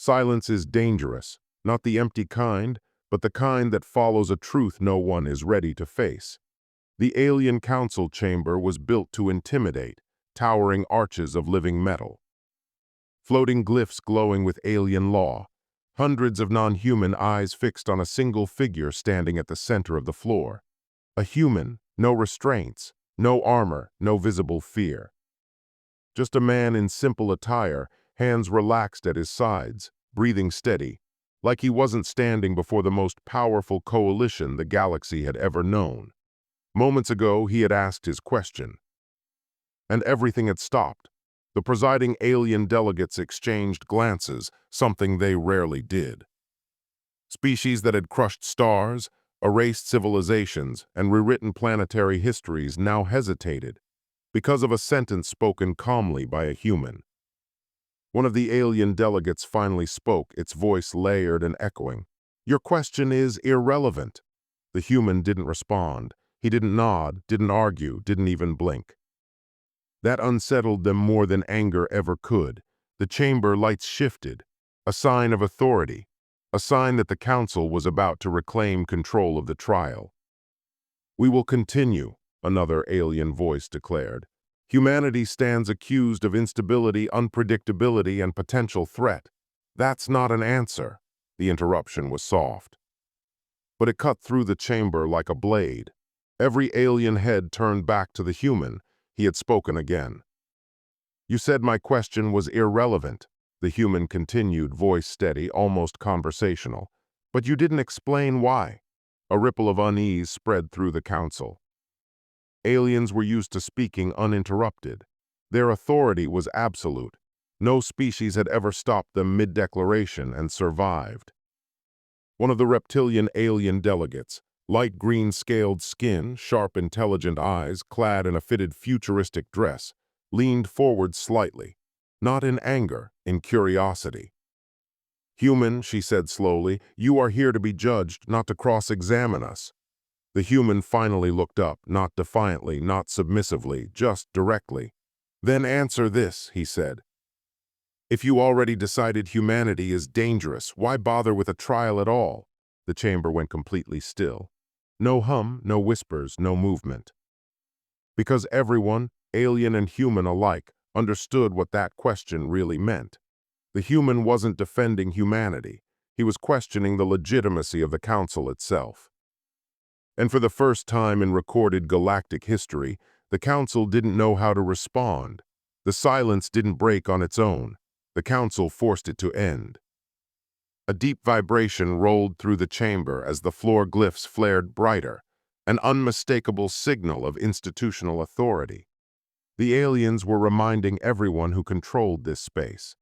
Silence is dangerous, not the empty kind, but the kind that follows a truth no one is ready to face. The alien council chamber was built to intimidate, towering arches of living metal. Floating glyphs glowing with alien law, hundreds of non-human eyes fixed on a single figure standing at the center of the floor. A human, no restraints, no armor, no visible fear. Just a man in simple attire, hands relaxed at his sides, breathing steady, like he wasn't standing before the most powerful coalition the galaxy had ever known. Moments ago, he had asked his question, and everything had stopped. The presiding alien delegates exchanged glances, something they rarely did. Species that had crushed stars, erased civilizations, and rewritten planetary histories now hesitated, because of a sentence spoken calmly by a human. One of the alien delegates finally spoke, its voice layered and echoing. "Your question is irrelevant." The human didn't respond. He didn't nod, didn't argue, didn't even blink. That unsettled them more than anger ever could. The chamber lights shifted, a sign of authority, a sign that the council was about to reclaim control of the trial. "We will continue," another alien voice declared. "Humanity stands accused of instability, unpredictability, and potential threat." "That's not an answer." The interruption was soft, but it cut through the chamber like a blade. Every alien head turned back to the human. He had spoken again. "You said my question was irrelevant," the human continued, voice steady, almost conversational. "But you didn't explain why." A ripple of unease spread through the council. Aliens were used to speaking uninterrupted. Their authority was absolute. No species had ever stopped them mid-declaration and survived. One of the reptilian alien delegates, light green scaled skin, sharp intelligent eyes, clad in a fitted futuristic dress, leaned forward slightly, not in anger, in curiosity. "Human," she said slowly, "you are here to be judged, not to cross-examine us." The human finally looked up, not defiantly, not submissively, just directly. "Then answer this," he said. "If you already decided humanity is dangerous, why bother with a trial at all?" The chamber went completely still. No hum, no whispers, no movement. Because everyone, alien and human alike, understood what that question really meant. The human wasn't defending humanity. He was questioning the legitimacy of the council itself. And for the first time in recorded galactic history, the council didn't know how to respond. The silence didn't break on its own. The council forced it to end. A deep vibration rolled through the chamber as the floor glyphs flared brighter, an unmistakable signal of institutional authority. The aliens were reminding everyone who controlled this space.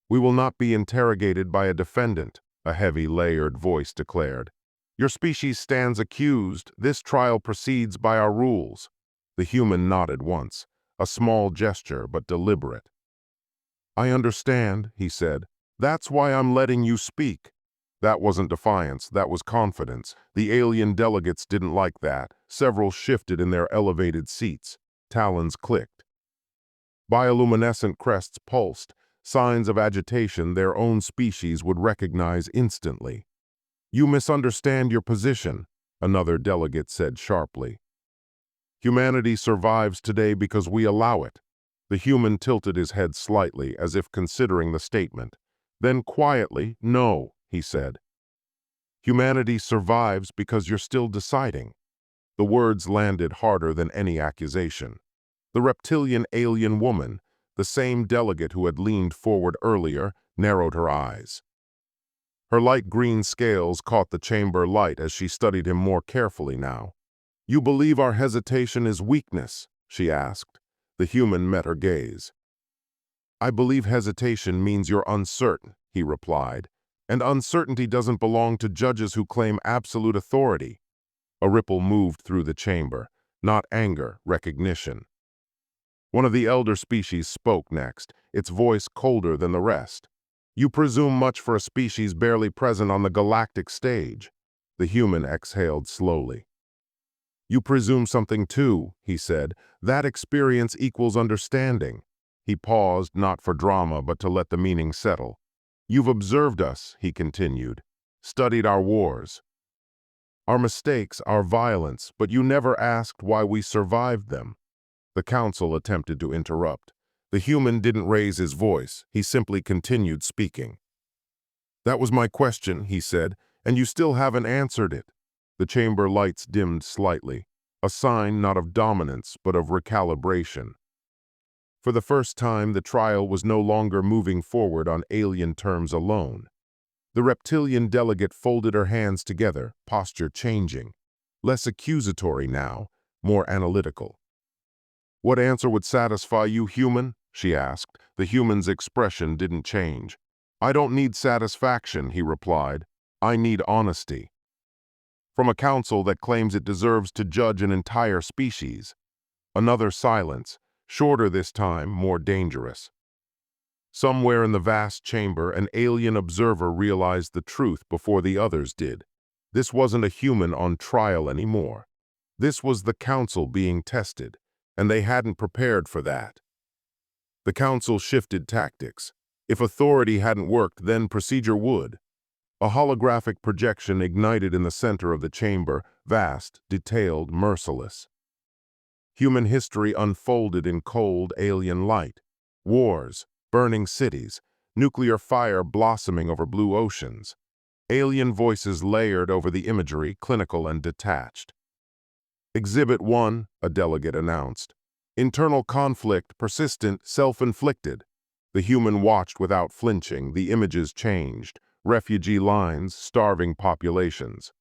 "We will not be interrogated by a defendant," a heavy, layered voice declared. "Your species stands accused. This trial proceeds by our rules." The human nodded once, a small gesture but deliberate. "I understand," he said. "That's why I'm letting you speak." That wasn't defiance, that was confidence. The alien delegates didn't like that. Several shifted in their elevated seats. Talons clicked. Bioluminescent crests pulsed, signs of agitation their own species would recognize instantly. "You misunderstand your position," another delegate said sharply. "Humanity survives today because we allow it." The human tilted his head slightly, as if considering the statement. Then quietly, "No," he said. "Humanity survives because you're still deciding." The words landed harder than any accusation. The reptilian alien woman, the same delegate who had leaned forward earlier, narrowed her eyes. Her light green scales caught the chamber light as she studied him more carefully now. "You believe our hesitation is weakness?" she asked. The human met her gaze. "I believe hesitation means you're uncertain," he replied, "and uncertainty doesn't belong to judges who claim absolute authority." A ripple moved through the chamber, not anger, recognition. One of the elder species spoke next, its voice colder than the rest. "You presume much for a species barely present on the galactic stage." The human exhaled slowly. "You presume something too," he said. "That experience equals understanding." He paused, not for drama, but to let the meaning settle. You've observed us, he continued, studied our wars, our mistakes, our violence, but you never asked why we survived them. The council attempted to interrupt. The human didn't raise his voice. He simply continued speaking. That was my question, he said, and you still haven't answered it. The chamber lights dimmed slightly, a sign not of dominance, but of recalibration. For the first time, the trial was no longer moving forward on alien terms alone. The reptilian delegate folded her hands together, posture changing. Less accusatory now, more analytical. What answer would satisfy you, human? She asked. The human's expression didn't change. I don't need satisfaction, he replied. I need honesty. From a council that claims it deserves to judge an entire species. Another silence, shorter this time, more dangerous. Somewhere in the vast chamber, an alien observer realized the truth before the others did. This wasn't a human on trial anymore. This was the council being tested, and they hadn't prepared for that. The council shifted tactics. If authority hadn't worked, then procedure would. A holographic projection ignited in the center of the chamber, vast, detailed, merciless. Human history unfolded in cold, alien light. Wars, burning cities, nuclear fire blossoming over blue oceans. Alien voices layered over the imagery, clinical and detached. Exhibit 1, a delegate announced. Internal conflict, persistent, self-inflicted. The human watched without flinching. The images changed. Refugee lines, starving populations.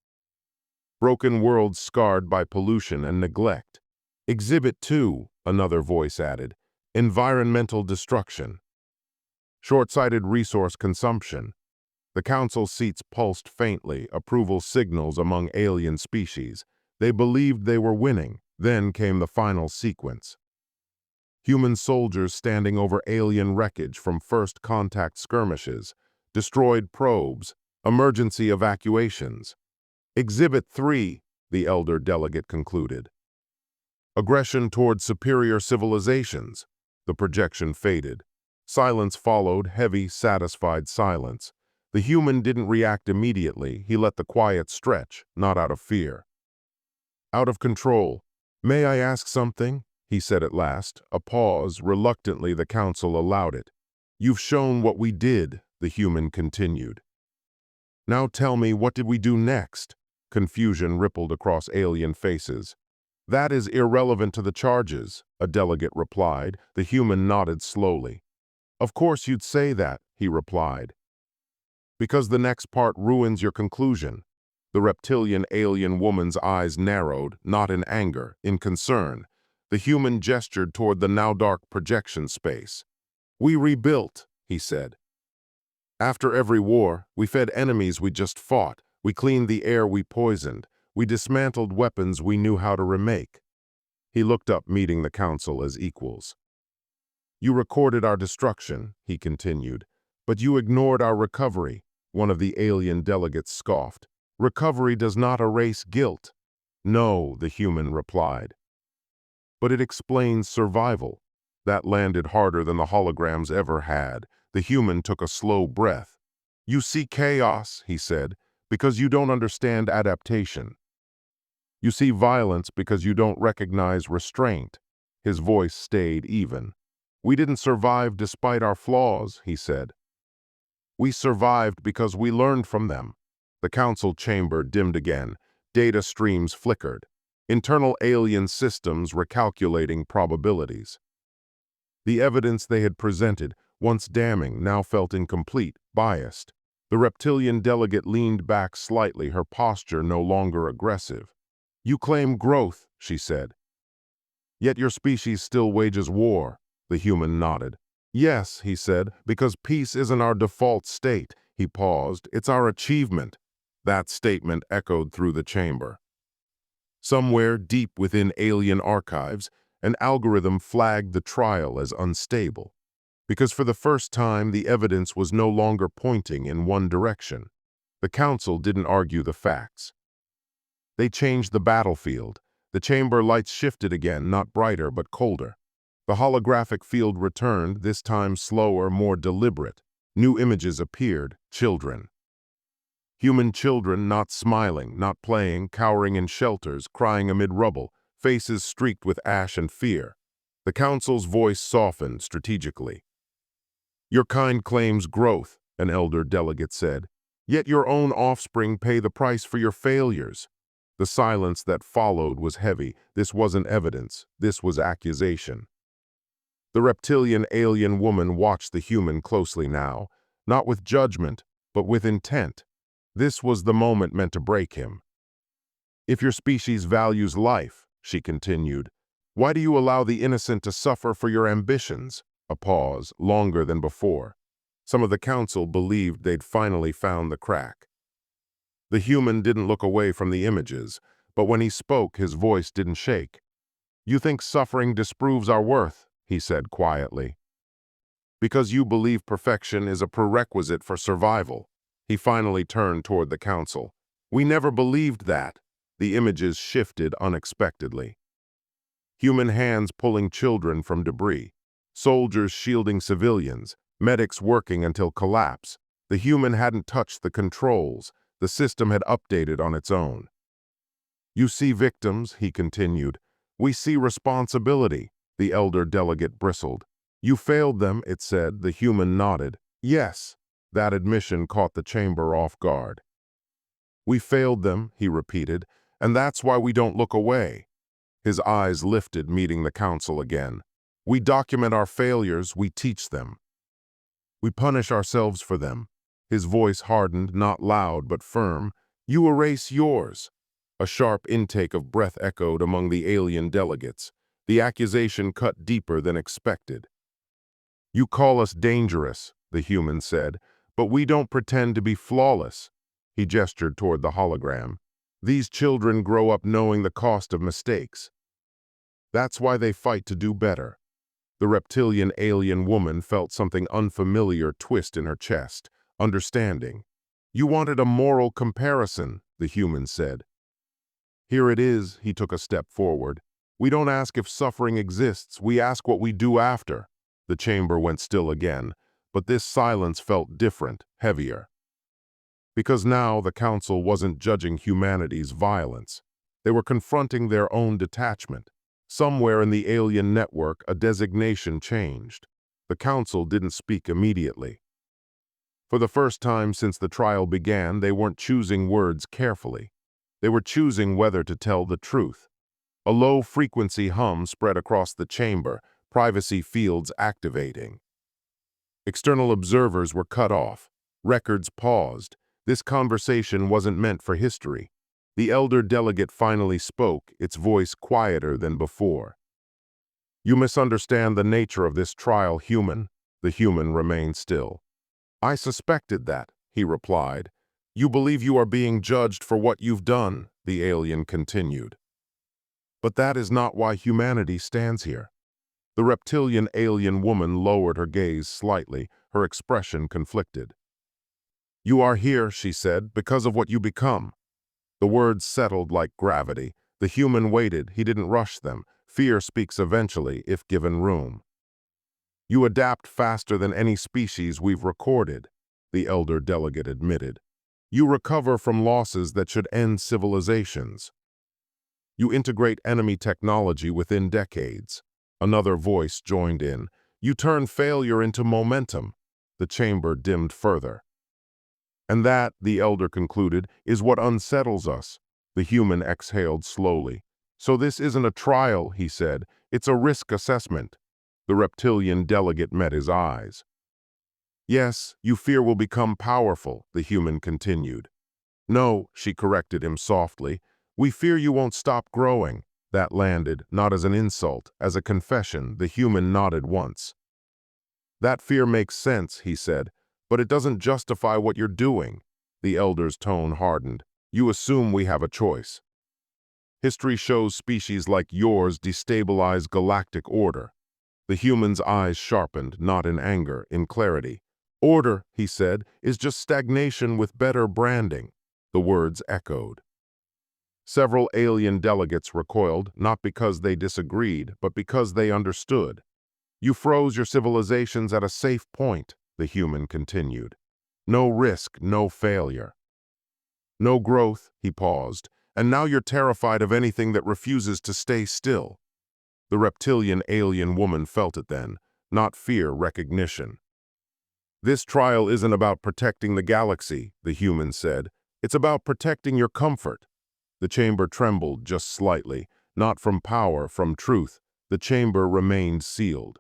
Broken worlds scarred by pollution and neglect. Exhibit 2, another voice added. Environmental destruction. Short-sighted resource consumption. The council seats pulsed faintly, approval signals among alien species. They believed they were winning. Then came the final sequence. Human soldiers standing over alien wreckage from first contact skirmishes, destroyed probes, emergency evacuations. Exhibit 3, the elder delegate concluded. Aggression toward superior civilizations. The projection faded. Silence followed, heavy, satisfied silence. The human didn't react immediately. He let the quiet stretch, not out of fear. Out of control. May I ask something? He said at last. A pause. Reluctantly, the council allowed it. You've shown what we did, the human continued. Now tell me, what did we do next? Confusion rippled across alien faces. That is irrelevant to the charges, a delegate replied. The human nodded slowly. Of course you'd say that, he replied. Because the next part ruins your conclusion. The reptilian alien woman's eyes narrowed, not in anger, in concern. The human gestured toward the now dark projection space. We rebuilt, he said. After every war, we fed enemies we just fought. We cleaned the air we poisoned. We dismantled weapons we knew how to remake. He looked up, meeting the council as equals. You recorded our destruction, he continued, but you ignored our recovery, one of the alien delegates scoffed. Recovery does not erase guilt. No, the human replied. But it explains survival. That landed harder than the holograms ever had. The human took a slow breath. You see chaos, he said, because you don't understand adaptation. You see violence because you don't recognize restraint. His voice stayed even. We didn't survive despite our flaws, he said. We survived because we learned from them. The council chamber dimmed again. Data streams flickered. Internal alien systems recalculating probabilities. The evidence they had presented, once damning, now felt incomplete, biased. The reptilian delegate leaned back slightly, her posture no longer aggressive. You claim growth, she said. Yet your species still wages war. The human nodded. Yes, he said, because peace isn't our default state. He paused. It's our achievement. That statement echoed through the chamber. Somewhere deep within alien archives, an algorithm flagged the trial as unstable. Because for the first time, the evidence was no longer pointing in one direction. The council didn't argue the facts. They changed the battlefield. The chamber lights shifted again, not brighter but colder. The holographic field returned, this time slower, more deliberate. New images appeared, children. Human children not smiling, not playing, cowering in shelters, crying amid rubble, faces streaked with ash and fear. The council's voice softened strategically. Your kind claims growth, an elder delegate said, yet your own offspring pay the price for your failures. The silence that followed was heavy. This wasn't evidence, this was accusation. The reptilian alien woman watched the human closely now, not with judgment, but with intent. This was the moment meant to break him. If your species values life, she continued, why do you allow the innocent to suffer for your ambitions? A pause, longer than before. Some of the council believed they'd finally found the crack. The human didn't look away from the images, but when he spoke, his voice didn't shake. You think suffering disproves our worth, he said quietly. Because you believe perfection is a prerequisite for survival. He finally turned toward the council. We never believed that. The images shifted unexpectedly. Human hands pulling children from debris, soldiers shielding civilians, medics working until collapse. The human hadn't touched the controls. The system had updated on its own. You see victims, he continued. We see responsibility, the elder delegate bristled. You failed them, it said. The human nodded. Yes. That admission caught the chamber off guard. We failed them, he repeated, and that's why we don't look away. His eyes lifted, meeting the council again. We document our failures, we teach them. We punish ourselves for them. His voice hardened, not loud but firm. You erase yours. A sharp intake of breath echoed among the alien delegates. The accusation cut deeper than expected. You call us dangerous, the human said, but we don't pretend to be flawless. He gestured toward the hologram. These children grow up knowing the cost of mistakes. That's why they fight to do better. The reptilian alien woman felt something unfamiliar twist in her chest. Understanding. You wanted a moral comparison, the human said. Here it is, he took a step forward. We don't ask if suffering exists, we ask what we do after. The chamber went still again, but this silence felt different, heavier. Because now the council wasn't judging humanity's violence. They were confronting their own detachment. Somewhere in the alien network, a designation changed. The council didn't speak immediately. For the first time since the trial began, they weren't choosing words carefully. They were choosing whether to tell the truth. A low-frequency hum spread across the chamber, privacy fields activating. External observers were cut off. Records paused. This conversation wasn't meant for history. The elder delegate finally spoke, its voice quieter than before. You misunderstand the nature of this trial, human. The human remained still. I suspected that, he replied. You believe you are being judged for what you've done, the alien continued. But that is not why humanity stands here. The reptilian alien woman lowered her gaze slightly, her expression conflicted. You are here, she said, because of what you become. The words settled like gravity. The human waited, he didn't rush them. Fear speaks eventually, if given room. You adapt faster than any species we've recorded, the elder delegate admitted. You recover from losses that should end civilizations. You integrate enemy technology within decades. Another voice joined in. You turn failure into momentum. The chamber dimmed further. And that, the elder concluded, is what unsettles us. The human exhaled slowly. So this isn't a trial, he said. It's a risk assessment. The reptilian delegate met his eyes. Yes, you fear will become powerful, the human continued. No, she corrected him softly. We fear you won't stop growing. That landed, not as an insult, as a confession. The human nodded once. That fear makes sense, he said, but it doesn't justify what you're doing. The elder's tone hardened. You assume we have a choice. History shows species like yours destabilize galactic order. The human's eyes sharpened, not in anger, in clarity. Order, he said, is just stagnation with better branding. The words echoed. Several alien delegates recoiled, not because they disagreed, but because they understood. You froze your civilizations at a safe point. the human continued. No risk, no failure. No growth, he paused, and now you're terrified of anything that refuses to stay still. The reptilian alien woman felt it then, not fear, recognition. This trial isn't about protecting the galaxy, the human said. It's about protecting your comfort. The chamber trembled just slightly, not from power, from truth. The chamber remained sealed.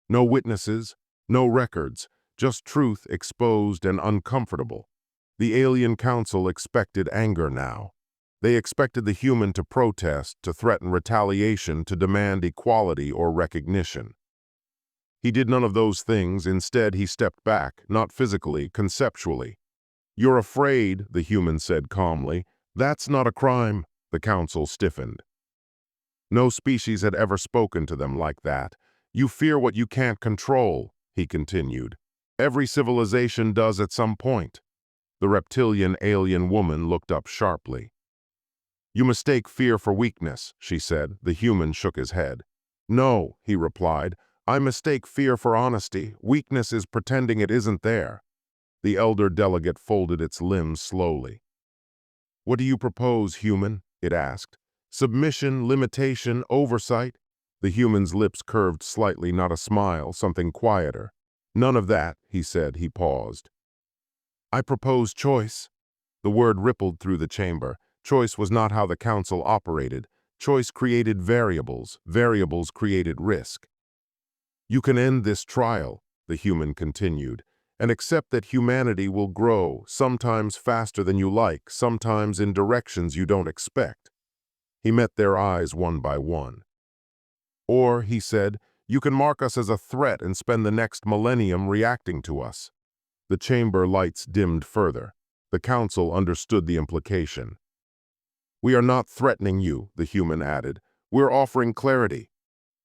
No witnesses, no records, just truth exposed and uncomfortable. The alien council expected anger now. They expected the human to protest, to threaten retaliation, to demand equality or recognition. He did none of those things. Instead, he stepped back, not physically, conceptually. You're afraid, the human said calmly. That's not a crime. The council stiffened. No species had ever spoken to them like that. You fear what you can't control, he continued. Every civilization does at some point. The reptilian alien woman looked up sharply. You mistake fear for weakness, she said. The human shook his head. No, he replied. I mistake fear for honesty. Weakness is pretending it isn't there. The elder delegate folded its limbs slowly. What do you propose, human? It asked. Submission, limitation, oversight? The human's lips curved slightly, not a smile, something quieter. None of that, he said. He paused. I propose choice. The word rippled through the chamber. Choice was not how the council operated. Choice created variables. Variables created risk. You can end this trial, the human continued, and accept that humanity will grow, sometimes faster than you like, sometimes in directions you don't expect. He met their eyes one by one. Or, he said, you can mark us as a threat and spend the next millennium reacting to us. The chamber lights dimmed further. The council understood the implication. We are not threatening you, the human added. We're offering clarity.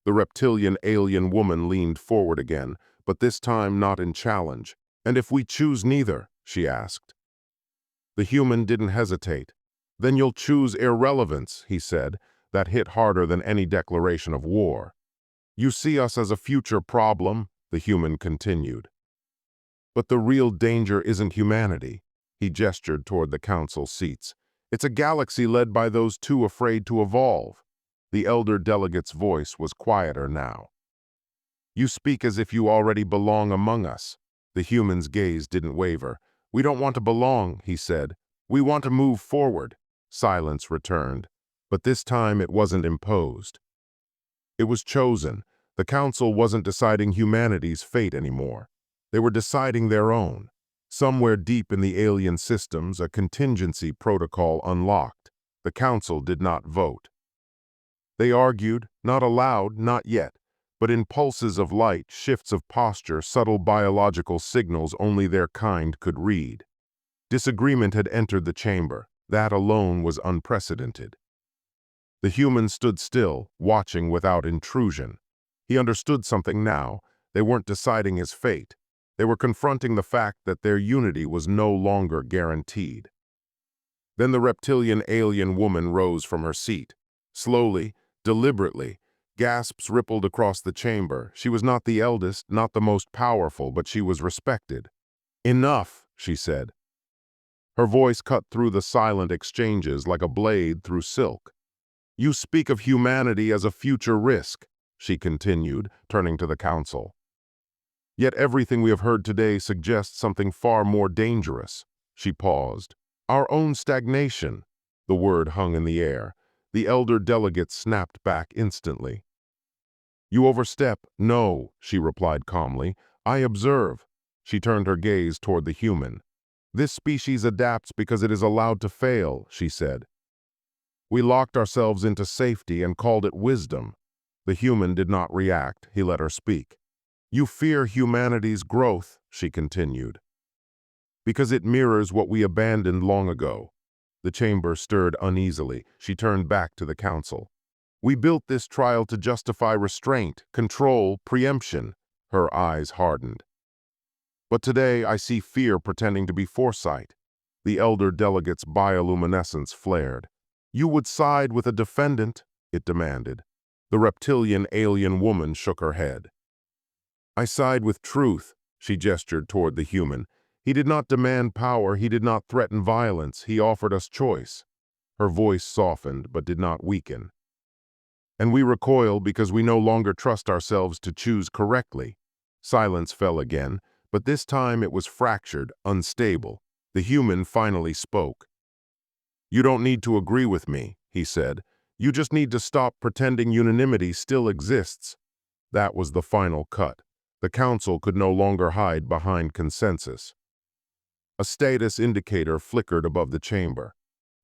The reptilian alien woman leaned forward again, but this time not in challenge. And if we choose neither, she asked. The human didn't hesitate. Then you'll choose irrelevance, he said. That hit harder than any declaration of war. You see us as a future problem, the human continued. But the real danger isn't humanity. He gestured toward the council seats. It's a galaxy led by those too afraid to evolve. The elder delegate's voice was quieter now. You speak as if you already belong among us. The human's gaze didn't waver. We don't want to belong, he said. We want to move forward. Silence returned. But this time it wasn't imposed. It was chosen. The council wasn't deciding humanity's fate anymore. They were deciding their own. Somewhere deep in the alien systems, a contingency protocol unlocked. The council did not vote. They argued, not aloud, not yet, but in pulses of light, shifts of posture, subtle biological signals only their kind could read. Disagreement had entered the chamber. That alone was unprecedented. The human stood still, watching without intrusion. He understood something now. They weren't deciding his fate. They were confronting the fact that their unity was no longer guaranteed. Then the reptilian alien woman rose from her seat. Slowly, deliberately, gasps rippled across the chamber. She was not the eldest, not the most powerful, but she was respected. Enough, she said. Her voice cut through the silent exchanges like a blade through silk. You speak of humanity as a future risk, she continued, turning to the council. Yet everything we have heard today suggests something far more dangerous. She paused. Our own stagnation. The word hung in the air. The elder delegate snapped back instantly. You overstep. No, she replied calmly. I observe. She turned her gaze toward the human. This species adapts because it is allowed to fail, she said. We locked ourselves into safety and called it wisdom. The human did not react. He let her speak. You fear humanity's growth, she continued, because it mirrors what we abandoned long ago. The chamber stirred uneasily. She turned back to the council. We built this trial to justify restraint, control, preemption. Her eyes hardened. But today I see fear pretending to be foresight. The elder delegate's bioluminescence flared. You would side with a defendant, it demanded. The reptilian alien woman shook her head. I side with truth, She gestured toward the human. He did not demand power, he did not threaten violence, he offered us choice. Her voice softened but did not weaken. And we recoil because we no longer trust ourselves to choose correctly. Silence fell again, but this time it was fractured, unstable. The human finally spoke. "You don't need to agree with me," he said. "You just need to stop pretending unanimity still exists." That was the final cut. The council could no longer hide behind consensus. A status indicator flickered above the chamber.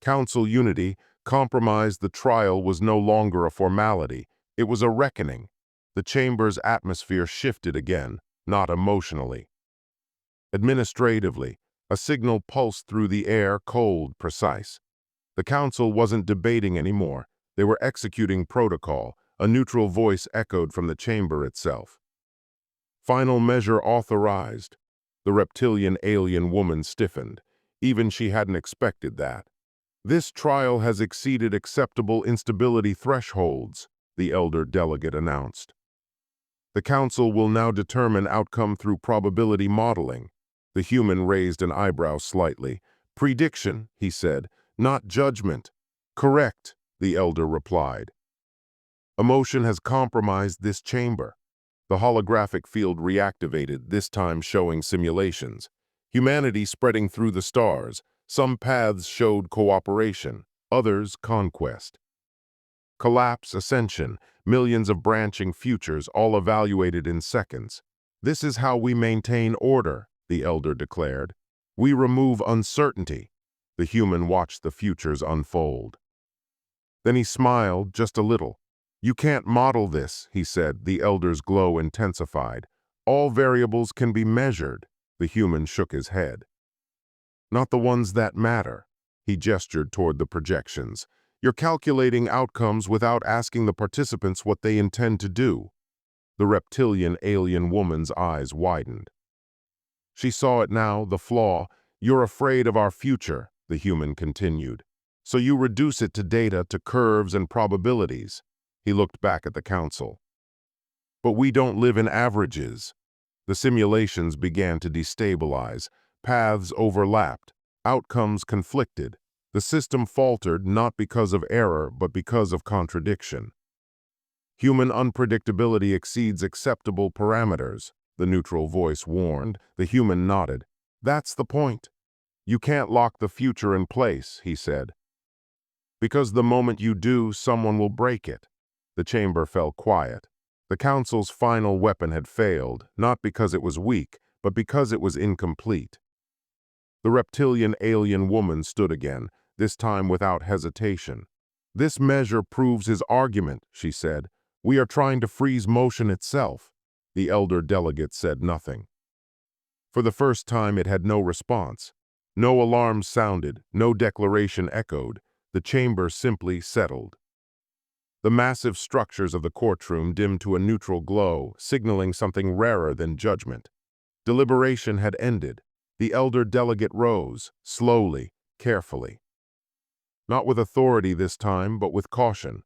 Council unity compromised. The trial was no longer a formality. It was a reckoning. The chamber's atmosphere shifted again, not emotionally. Administratively, a signal pulsed through the air, cold, precise. The council wasn't debating anymore. They were executing protocol. A neutral voice echoed from the chamber itself. Final measure authorized. The reptilian alien woman stiffened. Even she hadn't expected that. "This trial has exceeded acceptable instability thresholds," the elder delegate announced. "The council will now determine outcome through probability modeling." The human raised an eyebrow slightly. "Prediction," he said, "not judgment." "Correct," the elder replied. "Emotion has compromised this chamber." The holographic field reactivated, this time showing simulations. Humanity spreading through the stars. Some paths showed cooperation, others conquest. Collapse, ascension, millions of branching futures, all evaluated in seconds. "This is how we maintain order," the elder declared. "We remove uncertainty." The human watched the futures unfold. Then he smiled just a little. "You can't model this," he said, the elder's glow intensified. "All variables can be measured." The human shook his head. "Not the ones that matter." He gestured toward the projections. "You're calculating outcomes without asking the participants what they intend to do." The reptilian alien woman's eyes widened. She saw it now, the flaw. "You're afraid of our future," the human continued. "So you reduce it to data, to curves and probabilities." He looked back at the council. "But we don't live in averages." The simulations began to destabilize. Paths overlapped. Outcomes conflicted. The system faltered not because of error, but because of contradiction. "Human unpredictability exceeds acceptable parameters," the neutral voice warned. The human nodded. "That's the point. You can't lock the future in place," he said. "Because the moment you do, someone will break it." The chamber fell quiet. The council's final weapon had failed, not because it was weak, but because it was incomplete. The reptilian alien woman stood again, this time without hesitation. "This measure proves his argument," she said. "We are trying to freeze motion itself." The elder delegate said nothing. For the first time, it had no response. No alarm sounded, no declaration echoed. The chamber simply settled. The massive structures of the courtroom dimmed to a neutral glow, signaling something rarer than judgment. Deliberation had ended. The elder delegate rose, slowly, carefully. Not with authority this time, but with caution.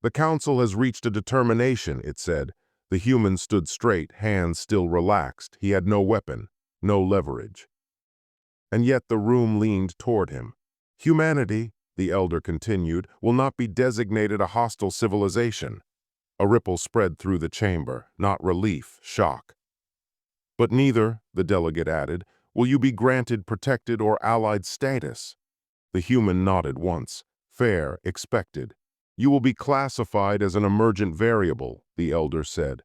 "The council has reached a determination," it said. The human stood straight, hands still relaxed. He had no weapon, no leverage. And yet the room leaned toward him. "Humanity," the elder continued, "will not be designated a hostile civilization." A ripple spread through the chamber, not relief, shock. "But neither," the delegate added, "will you be granted protected or allied status." The human nodded once. "Fair, expected." "You will be classified as an emergent variable," the elder said.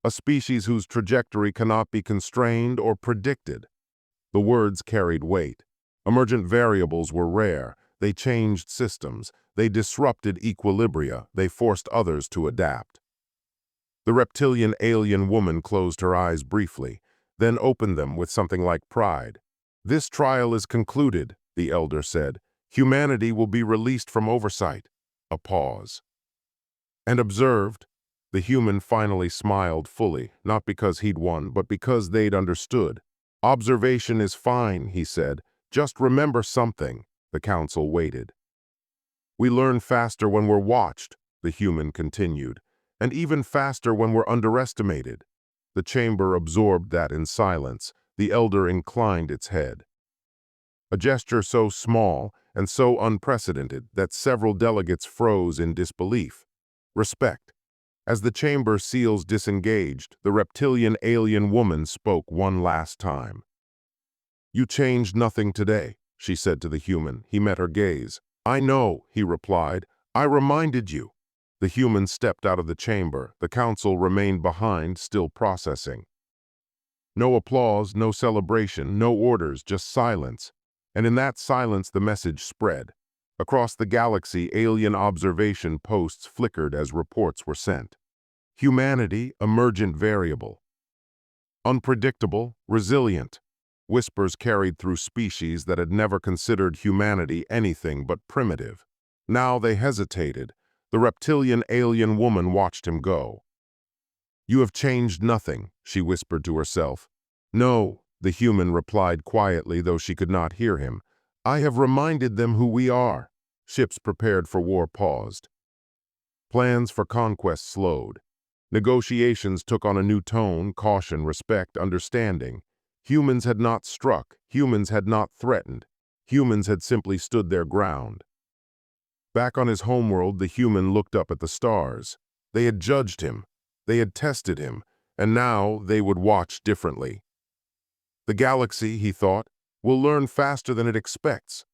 "A species whose trajectory cannot be constrained or predicted." The words carried weight. Emergent variables were rare. They changed systems. They disrupted equilibria. They forced others to adapt. The reptilian alien woman closed her eyes briefly, then opened them with something like pride. "This trial is concluded," the elder said. "Humanity will be released from oversight." A pause. "And observed." The human finally smiled fully, not because he'd won, but because they'd understood. "Observation is fine," he said. "Just remember something." The council waited. "We learn faster when we're watched," the human continued, "and even faster when we're underestimated." The chamber absorbed that in silence. The elder inclined its head. A gesture so small and so unprecedented that several delegates froze in disbelief. Respect. As the chamber seals disengaged, the reptilian alien woman spoke one last time. "You changed nothing today," she said to the human. He met her gaze. "I know," he replied. "I reminded you." The human stepped out of the chamber. The council remained behind, still processing. No applause, no celebration, no orders, just silence. And in that silence the message spread. Across the galaxy, alien observation posts flickered as reports were sent. Humanity, emergent variable. Unpredictable, resilient. Whispers carried through species that had never considered humanity anything but primitive. Now they hesitated. The reptilian alien woman watched him go. "You have changed nothing," she whispered to herself. "No," the human replied quietly, though she could not hear him. "I have reminded them who we are." Ships prepared for war paused. Plans for conquest slowed. Negotiations took on a new tone: caution, respect, understanding. Humans had not struck. Humans had not threatened. Humans had simply stood their ground. Back on his homeworld, the human looked up at the stars. They had judged him. They had tested him. And now they would watch differently. The galaxy, he thought, will learn faster than it expects.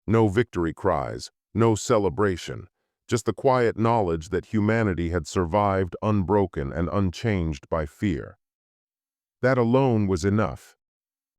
No victory cries, no celebration, just the quiet knowledge that humanity had survived unbroken and unchanged by fear. That alone was enough.